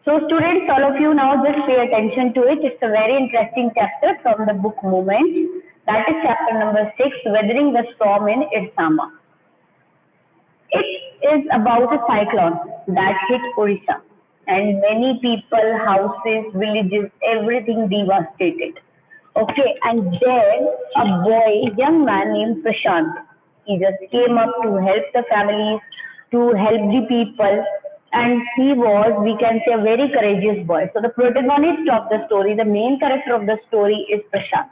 So students, all of you now just pay attention to it. It's a very interesting chapter from the book Movement. That is chapter number 6, Weathering the Storm in Irsama. It is about a cyclone that hit Orissa and many people, houses, villages, everything devastated. Okay, and then a boy, young man named Prashant, he just came up to help the families, to help the people, and he was, we can say, a very courageous boy. So the protagonist of the story, the main character of the story is Prashant.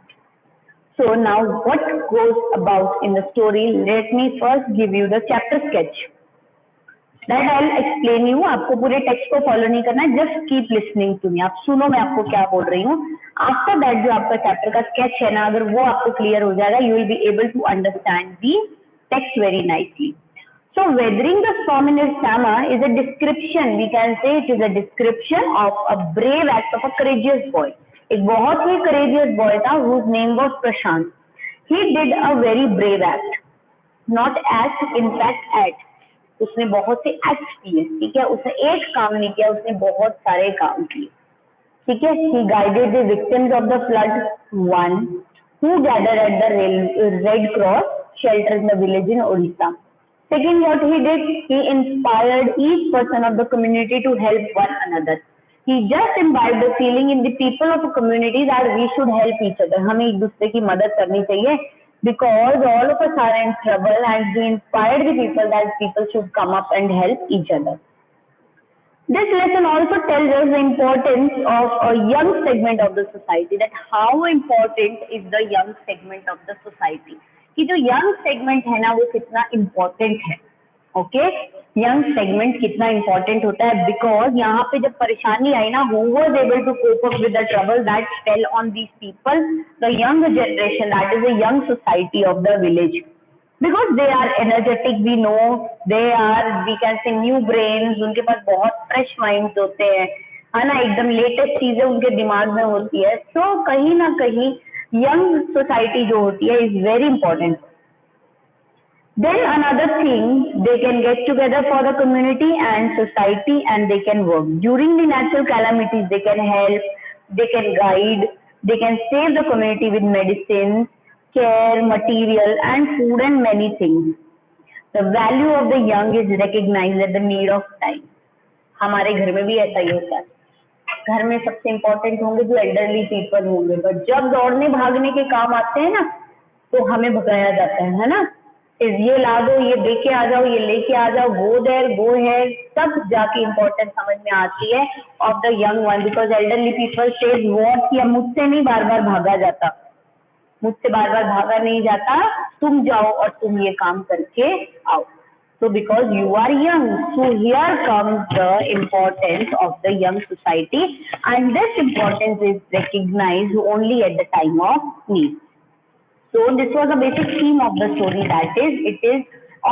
So now what goes about in the story, let me first give you the chapter sketch. That I'll explain you. आपको पूरे text को follow नहीं करना है, just keep listening to me. आप सुनो मैं आपको क्या बोल रही हूँ. आफ्टर दैट जो आपका चैप्टर का स्केच है ना, अगर वो आपको क्लियर हो जाएगा, you will be able to understand the text very nicely. So weathering the storm in Irsama is a description, we can say it is a description of a brave act of a courageous boy. एक बहुत ही courageous boy था whose name was Prashant. He did a very brave act, not act, in fact act. उसने बहुत से act किए, ठीक है. उसने एक काम नहीं किया, उसने बहुत सारे काम किए, ठीक है. He guided the victims of the flood, one who gathered at the Red Cross shelter in the village in Orissa. Second, what he did, he inspired each person of the community to help one another. He just imbibed the feeling in the people of a community that we should help each other. हमें एक दूसरे की मदद करनी चाहिए, because all of us are in trouble, and he inspired the people that people should come up and help each other. This lesson also tells us the importance of a young segment of the society, that how important is the young segment of the society. कि जो young segment है ना वो कितना important है. Okay, young segment कितना important होता है, बिकॉज यहाँ पे जब परेशानी आई ना, who was able to cope up with the trouble that fell on these people, the young generation, that is a young society of the village. Because they are energetic, we know, they are, we can say new brains, उनके पास बहुत fresh minds होते हैं, है ना, एकदम latest चीजें उनके दिमाग में होती है. सो कहीं ना कहीं यंग सोसाइटी जो होती है is very important. Then another thing, they can get together for the community and society, and they can work during the natural calamities. They can help, they can guide, they can save the community with medicine, care, material and food and many things. The value of the young is recognized at the need of time. हमारे घर में भी ऐसा ही होता है. घर में सबसे इम्पोर्टेंट होंगे जो एल्डरली पीपल होंगे, बट जब दौड़ने भागने के काम आते हैं ना तो हमें भगाया जाता है ना. ये ला दो, ये दे के आ जाओ, ये लेके आ जाओ, गो देयर, गो है, तब जाके इम्पोर्टेंट समझ में आती है of the young one. Because elderly people says what, कि मुझसे नहीं बार बार भागा जाता, मुझसे बार बार भागा नहीं जाता, तुम जाओ और तुम ये काम करके आओ. So because you are young, so here comes the importance of the young society, and this importance is recognized only at the time of need. So this was a basic theme of the story, that is, it is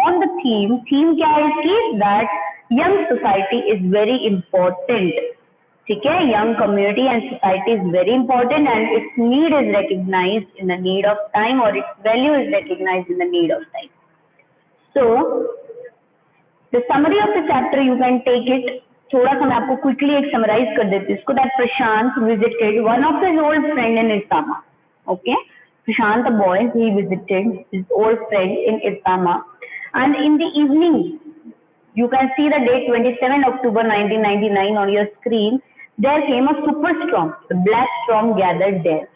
on the theme. Theme क्या है इसकी? That young society is very important. ठीक है, young community and society is very important, and its need is recognized in the need of time, or its value is recognized in the need of time. So the summary of the chapter, you can take it. थोड़ा सा मैं आपको quickly एक summarize कर देती हूँ इसको. That Prashant visited one of his old friend in Irsama. Okay, Prashant, a boy, he visited his old friend in Irsama, and in the evening, you can see the date 27 October 1999 on your screen. There came a superstorm. The black storm gathered there.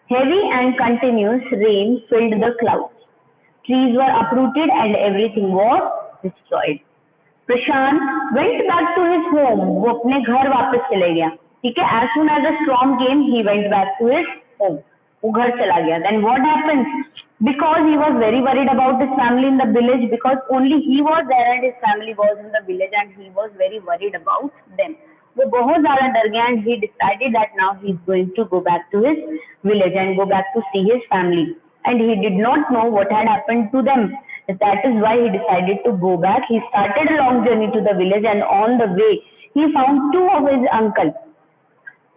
Heavy and continuous rain filled the clouds. Trees were uprooted and everything was destroyed. Prashant went back to his home. वो अपने घर वापस चले गया. ठीक है. As soon as the storm came, he went back to his home. वो घर चला गया. Then what happened? Because he was very worried about his family in the village, because only he was there and his family was in the village, and he was very worried about them. वो बहुत ज़्यादा डर गया, and he decided that now he is going to go back to his village and go back to see his family. And he did not know what had happened to them. That is why he decided to go back. He started a long journey to the village, and on the way he found two of his uncle.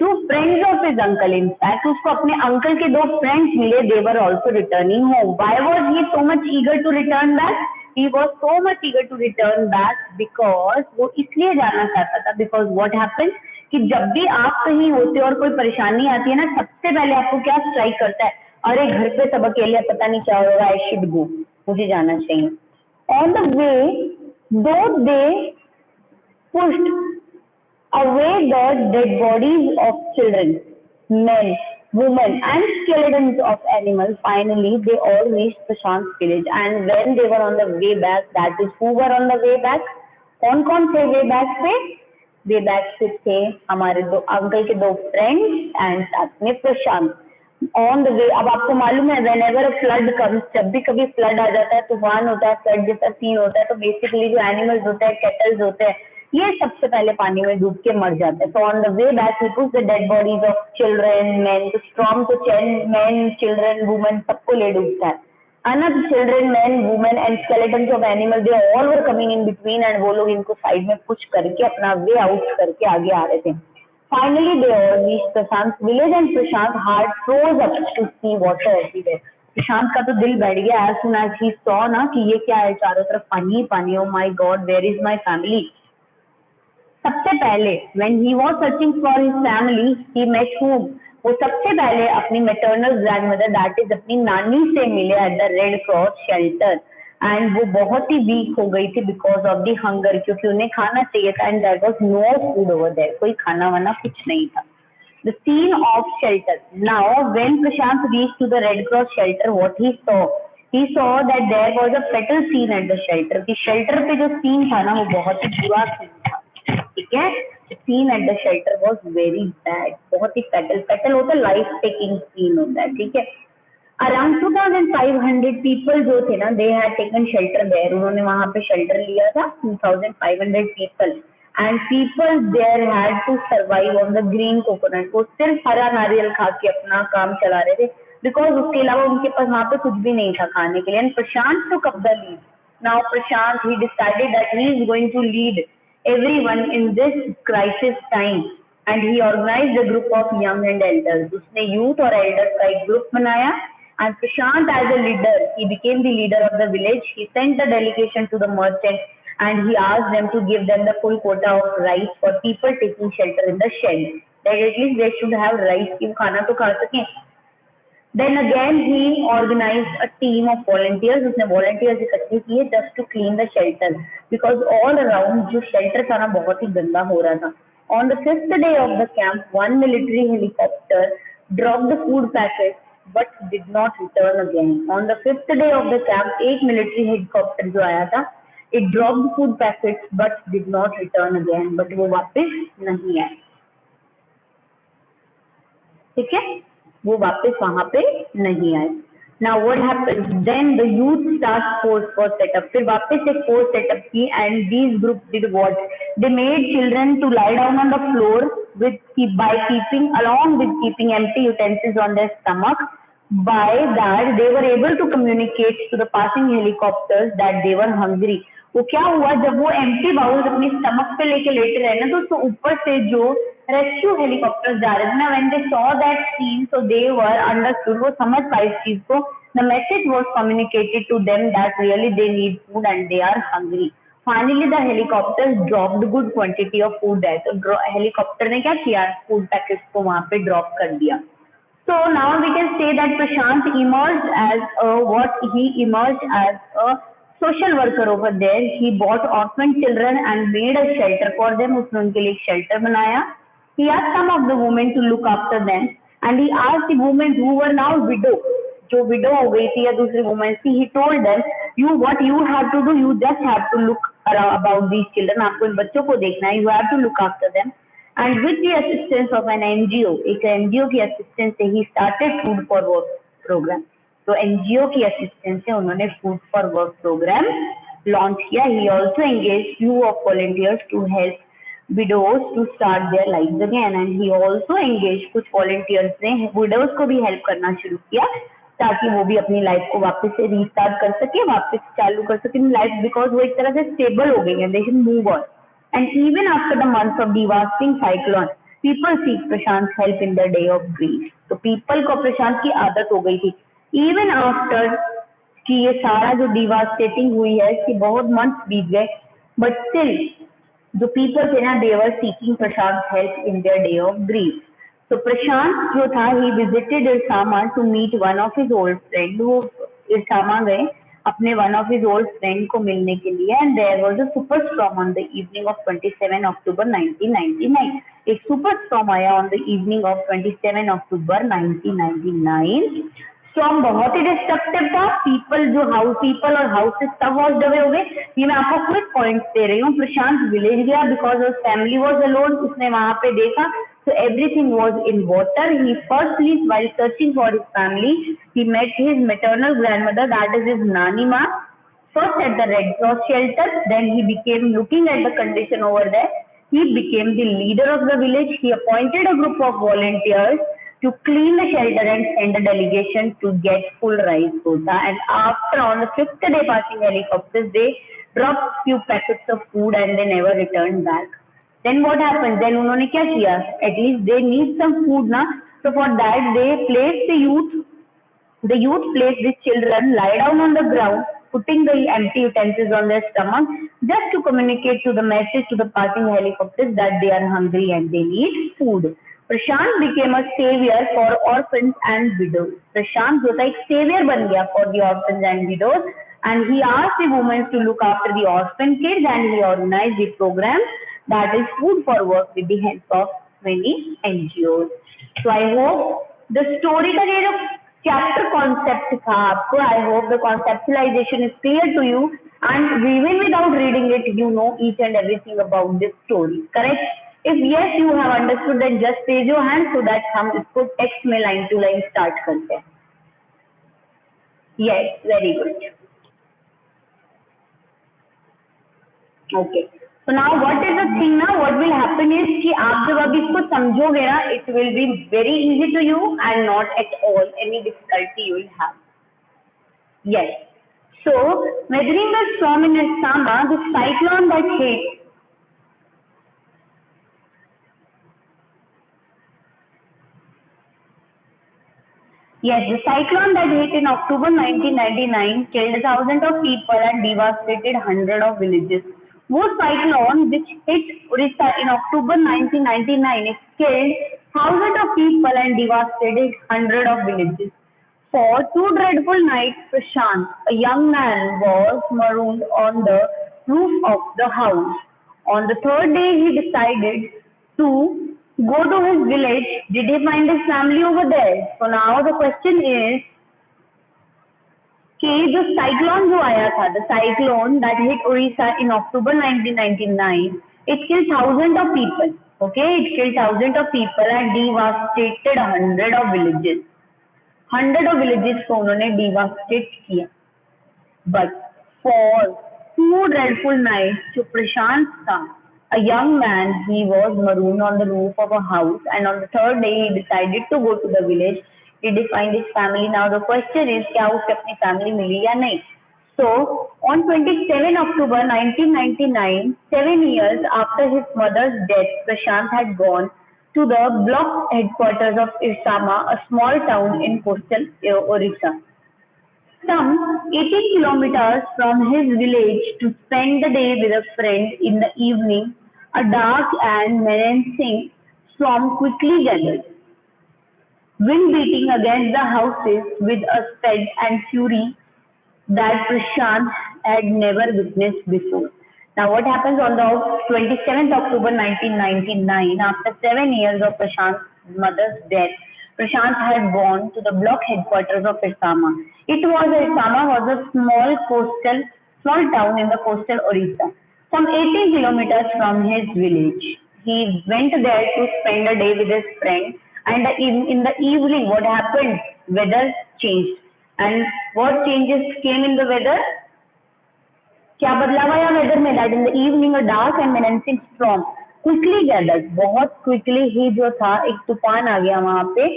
Two friends of his uncle, in fact, उसको अपने uncle के दो friends मिले. They were also returning home. Why was he so much eager to return back? He was so much eager to return back because वो इसलिए जाना चाहता था. Because what happened? कि जब भी आप कहीं होते हो और कोई परेशानी आती है ना, सबसे पहले आपको क्या स्ट्राइक करता है, अरे घर पे सब अकेले, पता नहीं क्या होगा, आई शुड गो, मुझे जाना चाहिए. ऑन द वे दो दे pushed away the dead bodies of children, men, women, and skeletons of animals. Finally, they all reached Prashant's village. And when they were on the way back, that is, who were on the way back? कौन थे way back पे? Way back पे थे हमारे दो uncle के दो friends and साथ में प्रशांत. ऑन द वे, अब आपको मालूम है व्हेनेवर अ फ्लड कम्स, जब भी कभी फ्लड आ जाता है, तूफान होता है, फ्लड जैसा सीन होता है, तो बेसिकली जो एनिमल्स होते हैं, कैटल्स होते हैं, ये सबसे पहले पानी में डूब के मर जाते हैं. तो on the way back he put the dead bodies of children, man, तो स्ट्रॉन्ग तो मैन, चिल्ड्रन, वुमेन सबको ले डूबता है. Another children, men, women and skeletons of animals, they all were coming in between and वो लोग इनको side में पुश करके अपना वे आउट करके आगे आ रहे थे. Finally, they all reached Prashant's village and Prashant's heart froze up to see water everywhere. प्रशांत का तो दिल बैठ गया as soon as he saw ना कि ये क्या है, चारों तरफ पानी ही पानी. Oh my God, where is my family? सबसे पहले when he was searching for his family, he met whom? वो सबसे पहले अपनी मैटरनल ग्रैंडमदर दैट इज अपनी नानी से मिले at the red cross shelter. And वो बहुत ही वीक हो गई थी बिकॉज ऑफ द हंगर, क्योंकि उन्हें खाना चाहिए था and there was no food over there, कोई खाना वाना कुछ नहीं था. The scene of shelter. Now, when Prashant reached to the Red Cross shelter, what he saw that there was a fatal scene at the shelter. कि shelter पे जो scene था ना, वो बहुत ही बुरा scene था. ठीक है, scene at the shelter was very bad, बहुत ही फैटल होता है, लाइफ टेकिंग सीन होता है. ठीक है, अराउंड 2500 पीपल जो थे ना, they had taken shelter there, उन्होंने वहां पे शेल्टर लिया था. 2500 people and people there had to survive on the green coconut. वो सिर्फ हरा नारियल खा के अपना काम चला रहे थे बिकॉज उसके अलावा उनके पास वहां पे कुछ भी नहीं था खाने के लिए. And Prashant took up the lead. Now Prashant he decided that he is going to lead everyone in this crisis time and he organized a group of young and elders. उसने youth और elders का एक group बनाया and Prashant as a leader, he became the leader of the village. He sent the delegation to the merchant and he asked them to give them the full quota of rice for people taking shelter in the shed. That at least they should have rice, कि खाना तो खा सकें. Then again he organized a team of volunteers. उसने volunteers इकट्ठे किए just to clean the shelter because all around जो shelter था ना बहुत ही गंदा हो रहा था. On the 5th day of the camp, one military helicopter dropped the food packets but did not return again. On the 5th day of the camp, एक military helicopter जो आया था, it dropped the food packets but did not return again. But वो वापस नहीं आया. ठीक है, वो वापस वहां पे नहीं आए. Now what happened? Then the youth task force was set up. फिर वापस एक force set up की and these groups did what? They made children to lie down on the floor by keeping empty utensils on their stomach. By that they were able to communicate to the passing helicopters that they were hungry. वो क्या हुआ, जब वो empty bowl अपनी stomach पे लेके लेटे रहे ना, तो उसके ऊपर से जो रेस्क्यू हेलीकॉप्टर्स जा रहे थे ना, when they saw that scene, so they were understood, वो समझ पाए इस चीज को. The message was communicated to them that really they need food and they are hungry. Finally the helicopters dropped good quantity of food है. तो helicopter ने क्या किया, फूड पैकेट्स को वहां पे ड्रॉप कर दिया. So now we can say that Prashant emerged as a social worker over there. He bought orphan children and made a shelter for them. उसने उनके लिए एक shelter बनाया. He asked some of the women to look after them and he asked the women who were now widow, जो widow हो गई थी या दूसरी women थी, he told them, what you have to do, you just have to look about these children. आपको इन बच्चों को देखना है, you have to look after them. And with the assistance of an NGO, एक NGO की assistance से he started food for work program. तो NGO की assistance से उन्होंने food for work program launch किया. He also engaged few of volunteers to help widows to start their lives again. And he also engaged कुछ volunteers ने widows को भी help करना शुरू किया ताकि वो भी अपनी लाइफ को वापस से रीस्टार्ट कर सके, वापस चालू कर सके लाइफ, बिकॉज वो एक तरह से स्टेबल हो गई है. They should move on. And even after the months of devastating cyclone, people seek Prashant's help in their day of grief. तो people को प्रशांत की आदत हो गई थी. Even after कि ये सारा जो devastating हुई है, कि बहुत months बीत गए, but still जो पीपल थे ना they were seeking Prashant help in their day of grief. तो प्रशांत जो था he visited Ersama to meet one of his old friend. वो इरसामा गए अपने one of his old friend को मिलने के लिए. And there was a super storm on the evening of 27 October 1999. एक सुपर स्टॉर्म आया on the evening of 27 October 1999. Storm बहुत ही डिस्ट्रक्टिव था. पीपल जो हाउस पीपल और हाउसेस सब वॉश्ड अवे हो गए. ये मैं आपको क्विक पॉइंट्स दे रही हूँ. प्रशांत विलेज गया because of family was alone. उसने वहां पे देखा so everything was in water. He firstly, while searching for his family, he met his maternal grandmother, that is his Nani Ma, first at the Red Cross shelter. Then he became, looking at the condition over there, he became the leader of the village. He appointed a group of volunteers to clean the shelter and send a delegation to get full rice quota. And after, on the 5th day passing helicopters, they dropped few packets of food and they never returned back. Then what happened? Then उन्होंने क्या किया? At least they need some food ना. So for that they placed the youth. The youth placed the children lie down on the ground, putting the empty utensils on their stomach, just to communicate to the message to the passing helicopters that they are hungry and they need food. Prashant became a savior for orphans and widows. Prashant जो था एक savior बन गया for the orphans and widows, and he asked the women to look after the orphan kids, and he organized the program that is food for work with the help of many NGOs. So I hope the story का ये जो chapter concept था आपको, I hope the conceptualization is clear to you, and even without reading it, you know each and everything about this story. Correct? If yes, you have understood, then just raise your hand so that हम इसको text में line to line start करते हैं. Yes, very good. Okay. So now what is the thing now? What will happen is कि आप जब अभी इसको समझोगे ना, it will be very easy to you and not at all any difficulty you will have. Yes. So weathering the storm in Assam, the cyclone that hit. Yes, the cyclone that hit in October 1999 killed thousands of people and devastated hundreds of villages. वो cyclone which hit Orissa in October 1999, it killed thousands of people and devastated hundreds of villages. For 2 dreadful nights, Prashant, a young man, was marooned on the roof of the house. On the 3rd day, he decided to go to his village. Did he find his family over there? So now the question is, कि जो cyclone जो आया था, the cyclone that hit Orissa in October 1999, it killed thousands of people. Okay, it killed thousands of people and devastated hundreds of villages. Hundreds of villages को उन्होंने devastate किया. But for 2 dreadful nights, जो प्रशांत था, a young man, he was marooned on the roof of a house, and on the 3rd day he decided to go to the village. Did he find his family? Now the question is, क्या उसे अपनी family मिली या नहीं? So on 27 October 1999, 7 years after his mother's death, Prashant had gone to the block headquarters of Irsama, a small town in coastal Orissa. Some 80 kilometers from his village to spend the day with a friend. In the evening, a dark and menacing storm quickly gathered. Wind beating against the houses with a speed and fury that Prashant had never witnessed before. Now what happens on the 27th October 1999, after 7 years of Prashant's mother's death, Prashant had gone to the block headquarters of Irsama. Irsama was a small town in the coastal Orissa, some 80 kilometers from his village. He went there to spend a day with his friend, and in the evening, what happened? Weather changed. And what changes came in the weather? क्या बदलाव आया weather में? That in the evening a dark and menacing storm quickly gathered. बहुत quickly ही जो था एक तूफान आ गया वहां पे.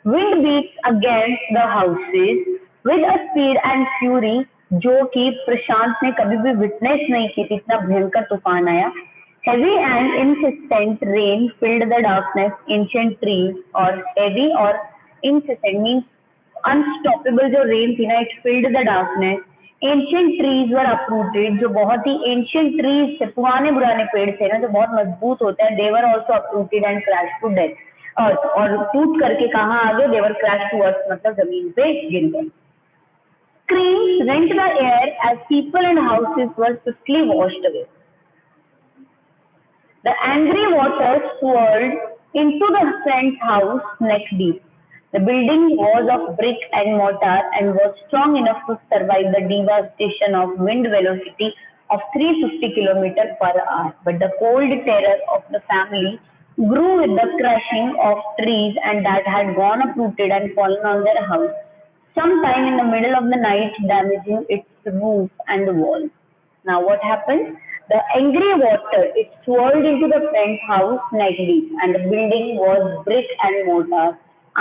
Wind beats against the houses with a speed and fury जो कि प्रशांत ने कभी भी विटनेस नहीं की थी. इतना भयंकर तूफान आया. Heavy and incessant rain filled the darkness. Ancient trees, or heavy or incessant means unstoppable जो rain थी ना, it filled the darkness. Ancient trees were uprooted, जो बहुत ही एंशियंट ट्रीज थे, पुराने पुराने पेड़ थे ना जो बहुत मजबूत होते हैं, they were also uprooted and crash to death earth, और टूट करके कहाँ आ गए, देवर क्रैश टू अर्थ, मतलब जमीन पे गिर गए. Screams rent the air as people and houses were swiftly washed away. The angry water swirled into the friend's house neck deep. The building was of brick and mortar and was strong enough to survive the devastation of wind velocity of 350 km per hour. But the cold terror of the family grew with the crashing of trees and that had gone uprooted and fallen on their house, sometime in the middle of the night, damaging its roof and the walls. Now what happened? The angry water, it swirled into the friend's house neck deep, and the building was brick and mortar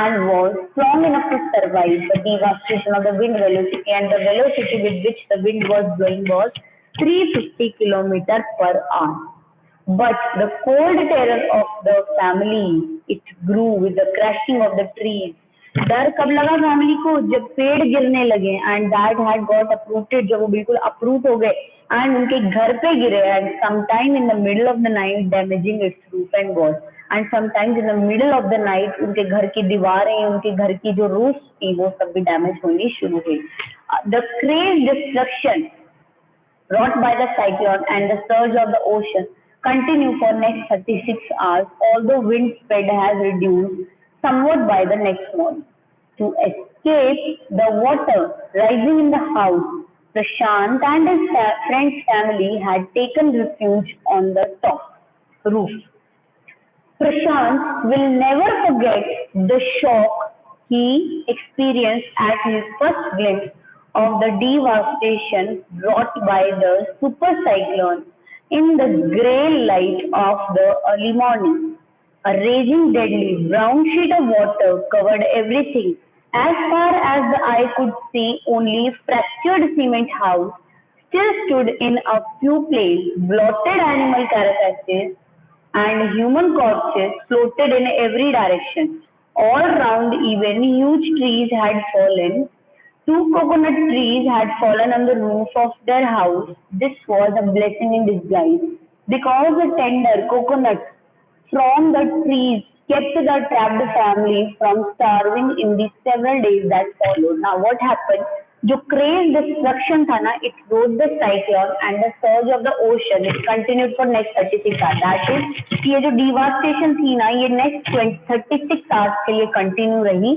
and was strong enough to survive the devastation of the wind velocity, and the velocity with which the wind was blowing was 350 kilometers per hour. But the cold terror of the family, it grew with the crashing of the trees. डर कब लगा family को, जब पेड़ गिरने लगे, and that had got uprooted, जब वो बिल्कुल अप्रूट हो गए एंड उनके घर पे गिरे, and sometime in the middle of the night damaging it's roof and wall, and sometimes in the middle of the night उनके घर की दीवारें, उनके घर की जो रूफ थी वो सब भी डैमेज होनी शुरू हुई. The craze destruction wrought by the cyclone and the surge of the ocean continue for next 36 hours, although wind speed has reduced somewhat by the next morning. To escape the water rising in the house, Prashant and his friend's family had taken refuge on the top roof. Prashant will never forget the shock he experienced at his first glimpse of the devastation wrought by the super cyclone in the grey light of the early morning. A raging deadly brown sheet of water covered everything. As far as the eye could see, only fractured cement house still stood in a few places, blotted animal carcasses and human corpses floated in every direction. All round, even huge trees had fallen. Two coconut trees had fallen on the roof of their house. This was a blessing in disguise, because the tender coconuts from the trees kept the trapped family from starving in the several days that followed. Now what happened? जो crazy destruction था ना, it rode the cyclone and the surge of the ocean. It continued for next 36 hours. That is, ये जो devastation थी ना, ये next 36 hours के लिए continue रही.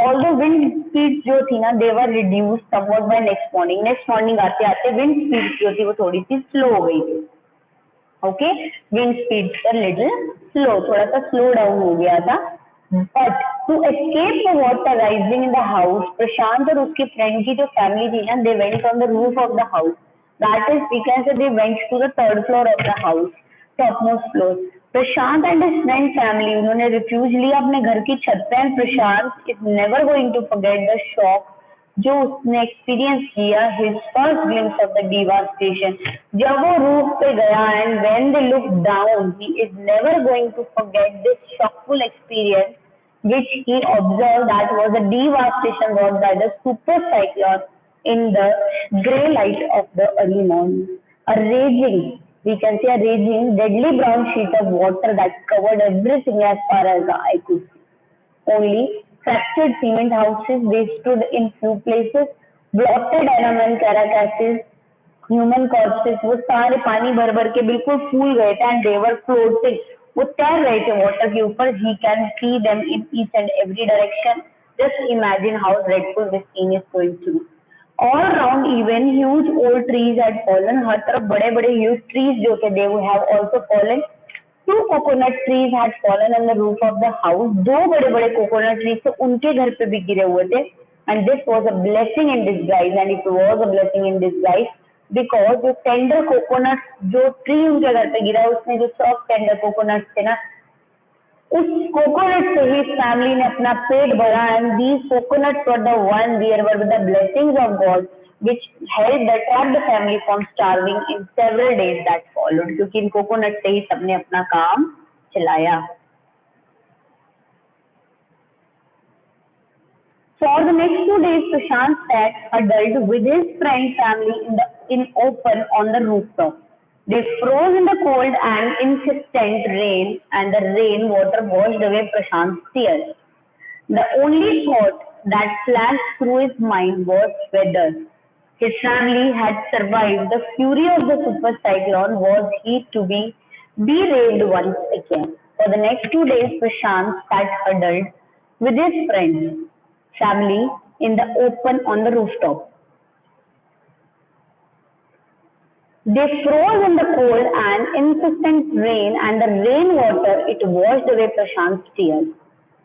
Although wind speeds जो थी ना, they were reduced somewhat by next morning. Next morning आते आते wind speeds जो थी वो थोड़ी सी slow हो गई थी. Okay, wind speeds a little slow, थोड़ा सा slow down हो गया था. But to escape the water rising in the house, Prashant और उसके friend की जो family थी ना, they went on the roof of the house. That is, we can say they went to the third floor of the house, topmost floor. Prashant and his friend family, उन्होंने refuge लिया अपने घर की छत पे, and Prashant is never going to forget the shock जो उसने experience किया, his first glimpse of the devastation. जब वो रूफ पे गया, and when they looked down, he is never going to forget this shockful experience which he observed, that was the devastation wrought by the super cyclone in the grey light of the early morning. A raging, we can say a raging, deadly brown sheet of water that covered everything as far as the eye could see. Only fractured cement houses, they stood in few places, blotted animal carcasses, human corpses, वो सारे पानी भर भर के बिल्कुल फूल गए थे, and they were floating. वो तैर रहे थे वाटर के ऊपर. He can see them in each and every direction. Just imagine how dreadful this scene is going to be. All around, even huge old trees had fallen. हर तरफ बड़े बड़े huge trees जो थे, they have also fallen. Two coconut trees had fallen on the roof of the house. दो बड़े बड़े coconut trees थे, उनके घर पे भी गिरे हुए थे. And this was a blessing in disguise, and it was a blessing in disguise. Because जो टेंडर कोकोनट जो ट्री उनके घर पे गिरा, उसमें जो सॉफ्ट टेंडर कोकोनट थे ना, उस कोकोनट से ही फैमिली ने अपना पेट भरा. And these coconut were the one there were with the blessings of God which helped the trapped family from starving in several days that followed. क्योंकि इन कोकोनट से ही सबने अपना काम चलाया. For the next 2 days, Prashant sat huddled with his friend family in open on the rooftop. They froze in the cold and insistent rain, and the rain water washed away Prashant's tears. The only thought that flashed through his mind was whether his family had survived the fury of the super cyclone. Was he to be bereaved once again? For the next 2 days, Prashant sat huddled with his friends, family in the open on the rooftop. They froze in the cold and insistent rain, and the rainwater it washed away Prashant's tears.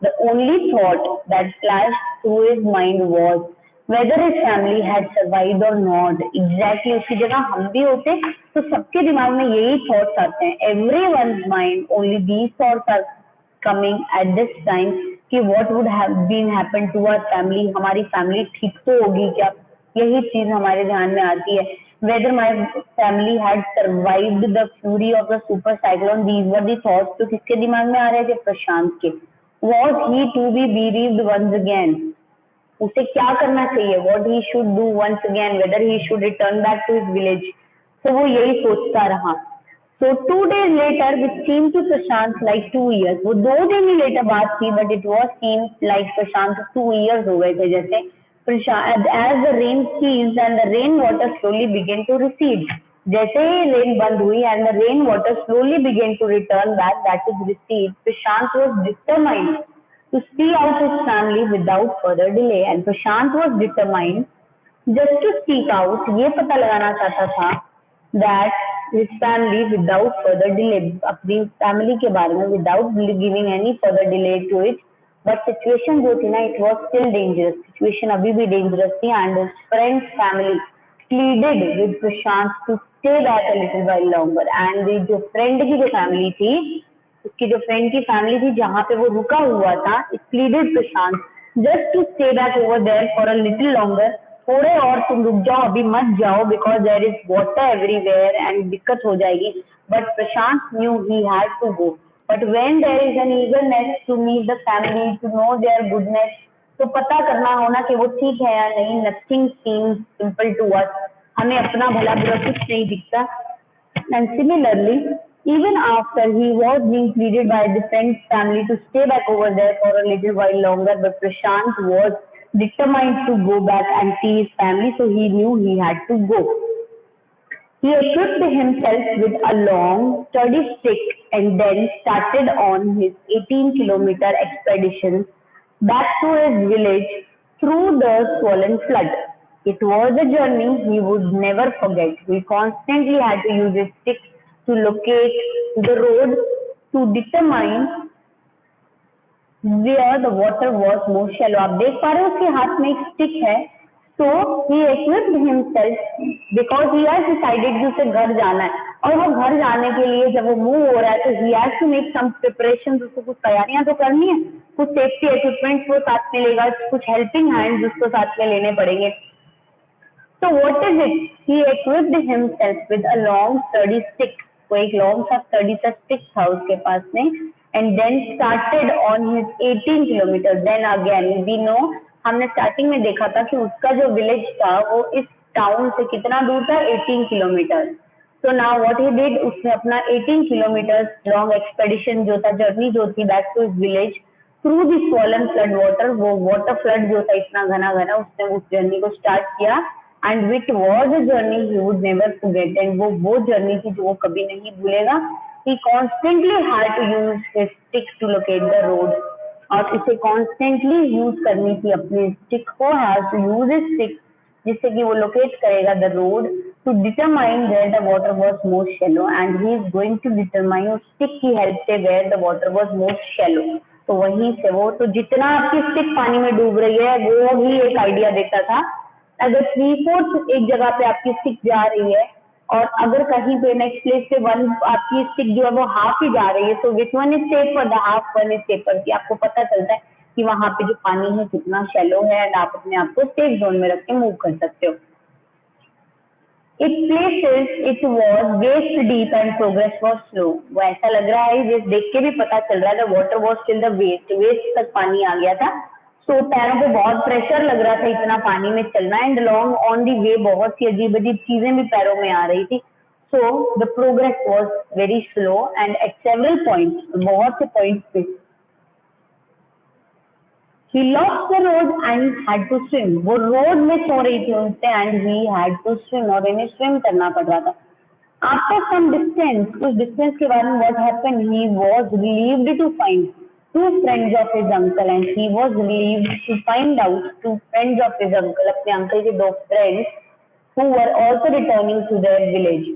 The only thought that flashed through his mind was whether his family had survived or not. Exactly उसी जगह हम भी होते तो सबके दिमाग में यही थॉट्स आते हैं. Everyone's mind only these thoughts are coming at this time कि what would have been happened to our family. हमारी फैमिली ठीक तो होगी क्या, यही चीज हमारे ध्यान में आती है. Whether my family had survived the fury of the super cyclone. These were the thoughts. तो किसके दिमाग में आ रहे थे? प्रशांत के. Was he to be bereaved once again? उसे क्या करना चाहिए? What he should do once again? Whether he should return back to his village. तो वो यही सोचता रहा. So 2 days later, which seemed to Prashant like 2 years. वो 2 दिन ही later बात थी, but it was seemed like Prashant 2 years हो गए थे. जैसे Prashant, as the rain ceased and the rain water slowly began to recede. जैसे ही रेन बंद हुई and the rain water slowly began to return back, that is recede, Prashant was determined to see out his family without further delay. And Prashant was determined just to speak out, ये पता लगाना चाहता था that his family without further delay, अपनी family के बारे में without giving any further delay to it. But situation जो थी ना, it was still dangerous. Situation अभी भी dangerous थी, and his friend's family pleaded with Prashant to stay back a little while longer. And the जो friend की जो family थी, उसकी जो friend की family थी जहाँ पे वो रुका हुआ था, it pleaded Prashant just to stay back over there for a little longer. थोड़े और तुम रुक जाओ, अभी मत जाओ, because there is water everywhere and दिक्कत हो जाएगी. But Prashant knew he had to go. But when there is an eagerness to meet the family, to know their goodness, तो पता करना होना कि वो ठीक है या नहीं. Nothing seems simple to us. हमें अपना भला बुरा कुछ नहीं दिखता. And similarly, even after he was being pleaded by the friend's family to stay back over there for a little while longer, but Prashant was determined to go back and see his family, so he knew he had to go. He equipped himself with a long, sturdy stick and then started on his 18-kilometer expedition back to his village through the swollen flood. It was a journey he would never forget. He constantly had to use his stick to locate the road, to determine where the water was more shallow. आप देख पा रहे हो उसके हाथ में एक stick है. So he equipped himself because he has decided कि उसे घर जाना है, और वो घर जाने के लिए जब वो मूव हो रहा है तो he has to make some preparations. उसको कुछ तैयारियां तो करनी है, कुछ सेफ्टी इक्विपमेंट्स वो साथ में लेगा, कुछ हेल्पिंग हैंड्स उसको साथ में लेने पड़ेंगे. So what is it? He equipped himself with a long sturdy stick. वो एक लॉन्ग सा स्टडी सा स्टिक था उसके पास में. And then started on his 18 kilometers. Then again we know, हमने स्टार्टिंग में देखा था कि उसका जो विलेज था वो इस टाउन से कितना दूर था, 18 kilometre. So now what he did, उसने अपना 18 किलोमीटर लॉन्ग एक्सपेडिशन जो था, जर्नी जो थी back to his village through the swollen flood water. वो वाटर फ्लड जो था इतना घना घना, उसने उस जर्नी को स्टार्ट किया. And which was a journey he would never forget. And वो जर्नी थी जो वो कभी नहीं भूलेगा. He constantly had to use his stick to locate the road. और इसे कॉन्स्टेंटली यूज करनी थी अपने स्टिक को. Has to use his stick जिससे कि वो लोकेट करेगा the road to determine where the water was most shallow. And he is going to determine stick की हेल्प से where the water was most shallow. तो वहीं से वो, तो जितना आपकी स्टिक पानी में डूब रही है वो भी एक आइडिया देता था. अगर 3/4 एक जगह पे आपकी स्टिक जा रही है और अगर कहीं पे नेक्स्ट प्लेस पे वन आपकी स्टिक जो है वो हाफ ही जा रही है, तो which one is safer, the half one is safer. कि आपको पता चलता है कि वहां पे जो पानी है कितना शैलो है, एंड आप अपने आप को सेफ जोन में रख के मूव कर सकते हो. It places it was waist deep and progress was slow. वो ऐसा लग रहा है, देख के भी पता चल रहा है the water was still the waist तक पानी आ गया था. तो पैरों पे बहुत प्रेशर लग रहा था इतना पानी में चलना, एंड लॉन्ग ऑन दी वे बहुत सी अजीब अजीब चीजें भी पैरों में आ रही थी. So the progress was very slow and eight several points, बहुत से पॉइंट्स पे he lost the road and had to swim. वो रोड में सो रही थी उनसे and he had to swim, और इन्हें स्विम करना पड़ रहा था. After some distance, कुछ डिस्टेंस के बाद what happened? He was relieved to find two friends of his uncle, and he was relieved to find out two friends of his uncle, अपने अंकल के दो friends who were also returning to their village,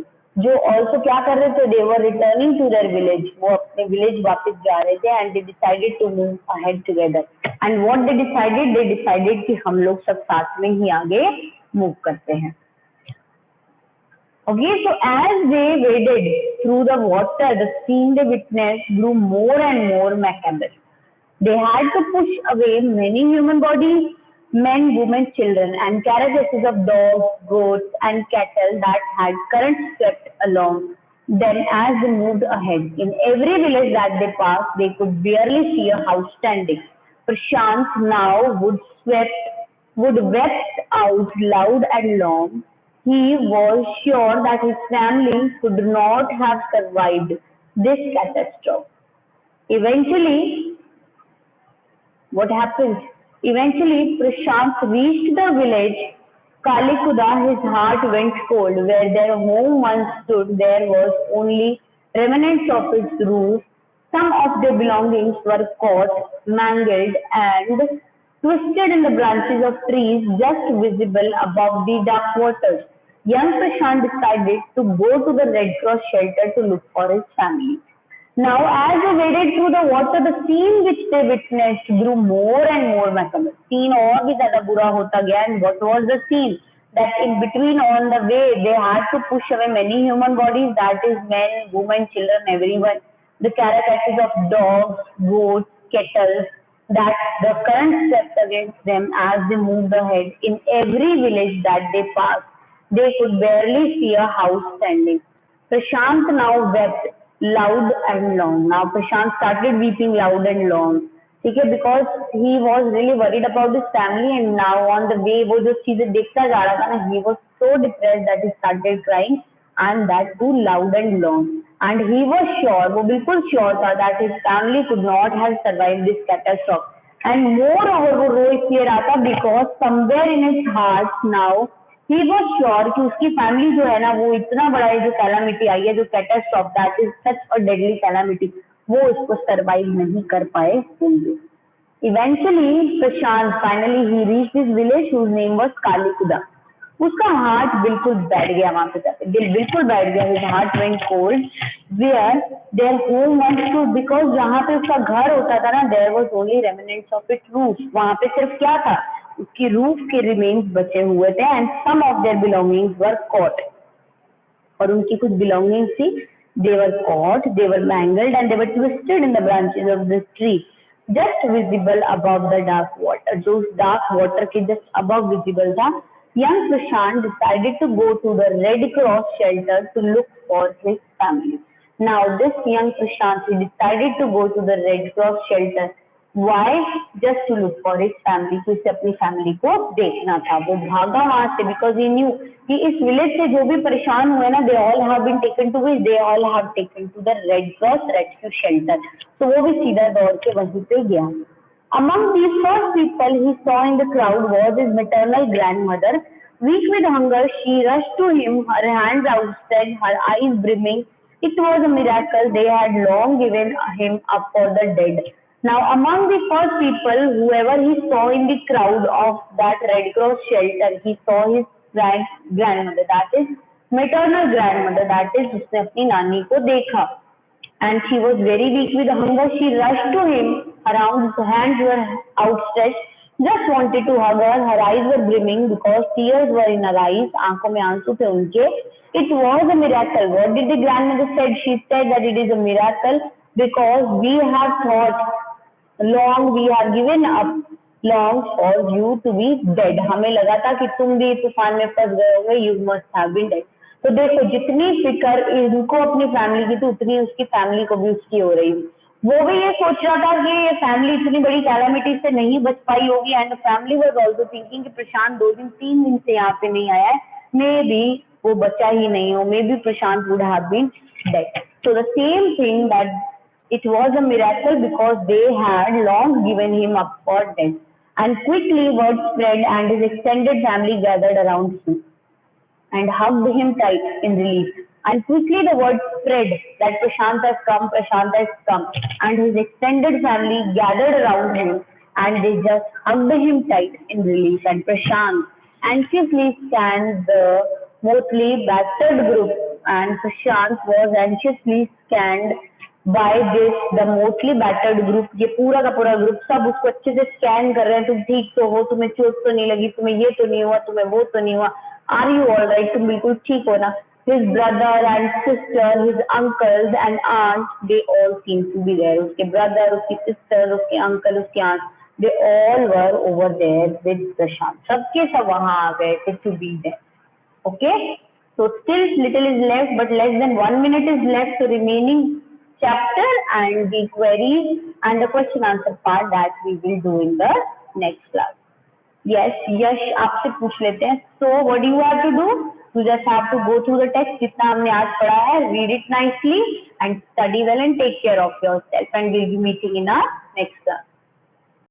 जो also क्या कर रहे थे? They were returning to their village, वो अपने village वापस जा रहे थे, and they decided to move ahead together. And what they decided? They decided कि हम लोग सब साथ में ही आगे move करते हैं. Okay, so as they waded through the water, the scene they witnessed grew more and more macabre. They had to push away many human bodies, men, women, children, and carcasses of dogs, goats, and cattle that had current swept along. Then, as they moved ahead, in every village that they passed, they could barely see a house standing. Prashant now would wept out loud and long. He was sure that his family could not have survived this catastrophe. Eventually, what happened? Eventually, Prashant reached the village Kalikuda. His heart went cold. Where their home once stood, there was only remnants of its roof. Some of their belongings were caught, mangled, and twisted in the branches of trees just visible above the dark waters. Young Prashant decided to go to the Red Cross shelter to look for his family. Now, as they waded through the water, the scene which they witnessed grew more and more macabre. Scene और भी ज़्यादा बुरा होता गया. And what was the scene? That in between on the way, they had to push away many human bodies, that is men, women, children, everyone. The carcasses of dogs, goats, cattle, that the current swept against them as they moved ahead. In every village that they passed, they could barely see a house standing. Prashant now wept loud and long. Now Prashant started weeping loud and long. ठीक है, because he was really worried about his family, and now on the way वो जो चीजें देखता जा रहा था ना, he was so depressed that he started crying, and that too loud and long. And he was sure, वो बिल्कुल sure था that his family could not have survived this catastrophe. And moreover वो रो इसलिए रहा था because somewhere in his heart now he was sure कि उसकी family जो है ना, वो इतना बड़ा जो कैलामिटी आई है, जो catastrophe, that is such a deadly calamity, वो इसको सरवाइव नहीं कर पाए होंगे. इवेंचुअली प्रशांत फाइनली ही reached his village whose name was Kalikuda. उसका हार्ट बिल्कुल बैठ गया वहां पे जाके, दिल बिल्कुल बैठ गया. His heart went cold where their home was too, because जहाँ पे उसका घर होता था ना, there was only remnants of it roof. वहां पे सिर्फ क्या था? उसकी रूफ के रिमेन्स बचे हुए थे. And some of their belongings were caught, और उनकी कुछ बिलोंगिंग्स थी, they were caught, they were mangled, and they were twisted in the branches of this tree just visible above the dark water. जो dark water के just above visible था. Young Prashant decided to go to the Red Cross shelter to look for his family. Now, this young Prashant, he decided to go to the Red Cross shelter. Why? Just to look for his family. तो उसे अपनी family को देखना था. वो भागा वहां से because he knew कि इस विलेज से जो भी परेशान हुए ना, they all have been taken to which? They all have taken to the Red Cross rescue shelter. तो वो भी सीधा दौड़ के वहीं पे गया. Among these first people he saw in the crowd was his maternal grandmother. Weak with hunger, she rushed to him, her hands outstretched, her eyes brimming. It was a miracle. They had long given him up for the dead. Now, among the first people, whoever he saw in the crowd of that Red Cross shelter, he saw his grandmother, that is maternal grandmother, that is उसने अपनी नानी को देखा. And she was very weak with hunger. She rushed to him. Her hands were outstretched. Just wanted to hug her. Her eyes were brimming because tears were in her eyes. आंखों में आंसू थे उनके. It was a miracle. What did the grandmother said? She said that it is a miracle because we have thought long, we have given up long for you to be dead. हमें लगा था कि तुम भी तूफान में फंस गए होंगे. You must have been dead. तो देखो जितनी फिक्र इनको अपनी फैमिली की थी, उतनी उसकी फैमिली को भी उसकी हो रही. वो भी ये सोच रहा था कि ये फैमिली इतनी बड़ी कैलामिटी से नहीं बच पाई होगी and family was also thinking कि प्रशांत 2 दिन 3 दिन से यहाँ पे नहीं आया है, मे बी वो बचा ही नहीं हो, maybe Prashant would have been dead. So the same thing that it was a miracle because they had long given him up for dead. And quickly word spread and his extended family gathered around him and hugged him tight in relief. And quickly the word spread that Prashant has come, and his extended family gathered around him and they just hugged him tight in relief. And Prashant anxiously scanned the mostly battered group, and Prashant was anxiously scanned by this the mostly battered group. ये पूरा का पूरा group सब उसको अच्छे से scan कर रहे हैं, तुम ठीक तो हो, तुम्हें चोट तो नहीं लगी, तुम्हें ये तो नहीं हुआ, तुम्हें वो तो नहीं हुआ, आर यू ऑल राइट, तुम बिल्कुल ठीक हो ना. His brother and sister, his uncles and aunts, they all seem to be there. उसके brother, उसकी sister, उसके uncle, उसके aunt, they all were over there with Prashant. सबके सब वहाँ आ गए थे to be there. Okay, so still little is left, but less than 1 minute is left. So remaining chapter and the queries and the question answer part that we will do in the next class. Yes, Yash आपसे पूछ लेते हैं. So what do you have to do? You just have to go through the text जितना हमने आज पढ़ा है, read it nicely and study well and take care of yourself. And we'll be meeting in our next class.